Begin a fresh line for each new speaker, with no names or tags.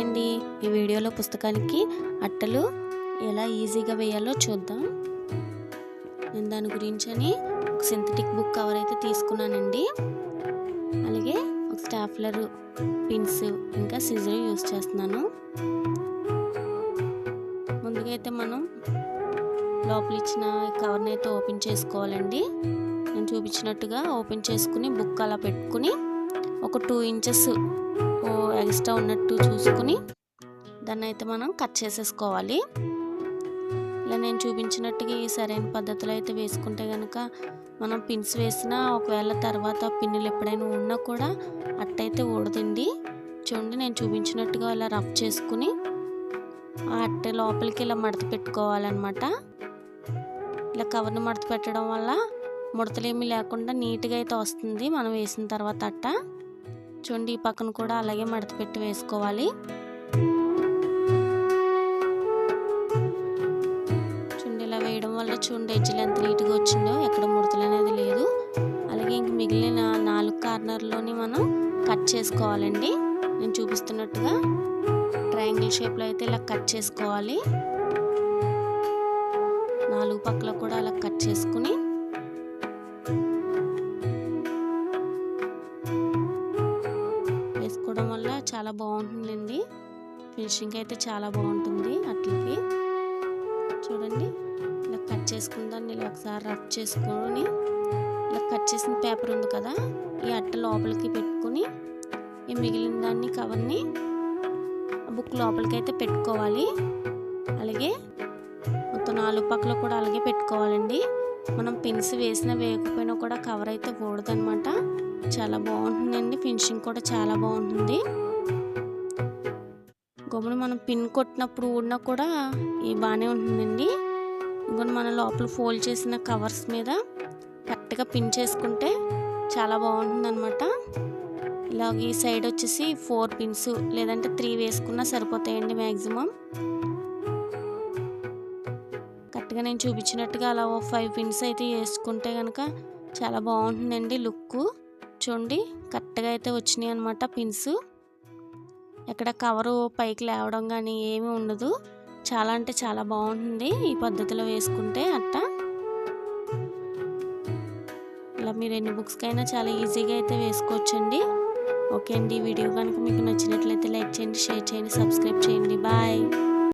అండి, ఈ వీడియోలో పుస్తకానికి అట్టలు ఎలా ఈజీగా వేయాలో చూద్దాం. నేను దాని గురించి ఒక సింథటిక్ బుక్ కవర్ అయితే తీసుకున్నానండి. అలాగే ఒక స్టాప్లర్, పిన్స్, ఇంకా సిజర్ యూస్ చేస్తున్నాను. ముందుగా అయితే మనం లోపల ఇచ్చిన కవర్ని అయితే ఓపెన్ చేసుకోవాలండి. నేను చూపించినట్టుగా ఓపెన్ చేసుకుని బుక్ అలా పెట్టుకుని ఒక 2 ఇంచెస్ ఎక్స్ట్రా ఉన్నట్టు చూసుకుని దాన్ని అయితే మనం కట్ చేసేసుకోవాలి. ఇలా నేను చూపించినట్టుగా ఈ సరైన పద్ధతిలో అయితే వేసుకుంటే కనుక మనం పిన్స్ వేసినా ఒకవేళ తర్వాత పిన్నులు ఎప్పుడైనా ఉన్నా కూడా అట్టయితే ఊడదండి. చూడండి, నేను చూపించినట్టుగా ఇలా రఫ్ చేసుకుని ఆ అట్ట లోపలికి ఇలా మడత పెట్టుకోవాలన్నమాట. ఇలా కవర్ని మడత పెట్టడం వల్ల ముడతలేమీ లేకుండా నీట్గా అయితే వస్తుంది మనం వేసిన తర్వాత అట్ట. చూడండి, ఈ పక్కన కూడా అలాగే మడత పెట్టి వేసుకోవాలి. చూడండి, ఇలా వేయడం వల్ల చూడండి ఎడ్జ్లు ఎంత నీట్గా వచ్చిందో, ఎక్కడ ముడతలు అనేది లేదు. అలాగే ఇంక మిగిలిన 4 కార్నర్లోని మనం కట్ చేసుకోవాలండి. నేను చూపిస్తున్నట్టుగా ట్రయాంగిల్ షేప్లో అయితే ఇలా కట్ చేసుకోవాలి. 4 పక్కల కూడా అలా కట్ చేసుకుని వేసుకోవడం వల్ల చాలా బాగుంటుందండి. ఫినిషింగ్ అయితే చాలా బాగుంటుంది అట్లకి. చూడండి, ఇలా కట్ చేసుకున్న దాన్ని ఇలా ఒకసారి రఫ్ చేసుకొని ఇలా కట్ చేసిన పేపర్ ఉంది కదా, ఈ అట్ట లోపలికి పెట్టుకుని ఈ మిగిలిన దాన్ని కవర్ని బుక్ లోపలికి అయితే పెట్టుకోవాలి. అలాగే మొత్తం 4 పక్కల కూడా అలాగే పెట్టుకోవాలండి. మనం పిన్స్ వేసినా వేయకపోయినా కూడా కవర్ అయితే ఊడదనమాట. చాలా బాగుంటుందండి, ఫినిషింగ్ కూడా చాలా బాగుంటుంది. గమ్మున మనం పిన్ కొట్టినప్పుడు ఊడినా కూడా బాగానే ఉంటుందండి. ఇంకొన్ని మనం లోపల ఫోల్డ్ చేసిన కవర్స్ మీద కరెక్ట్గా పిన్ చేసుకుంటే చాలా బాగుంటుంది అనమాట. ఇలాగ ఈ సైడ్ వచ్చేసి 4 పిన్స్ లేదంటే 3 వేసుకున్నా సరిపోతాయండి మ్యాక్సిమం. కరెక్ట్గా నేను చూపించినట్టుగా అలా 5 పిన్స్ అయితే వేసుకుంటే కనుక చాలా బాగుంటుందండి లుక్. చూడండి, కరెక్ట్గా అయితే వచ్చినాయి అనమాట పిన్స్. ఎక్కడ కవరు పైకి లేవడం కానీ ఏమీ ఉండదు. చాలా అంటే చాలా బాగుంటుంది ఈ పద్ధతిలో వేసుకుంటే అట్ట. ఇలా మీరు ఎన్ని బుక్స్కైనా చాలా ఈజీగా అయితే వేసుకోవచ్చండి. ఓకే అండి, ఈ వీడియో కనుక మీకు నచ్చినట్లయితే లైక్ చేయండి, షేర్ చేయండి, సబ్స్క్రైబ్ చేయండి. బాయ్.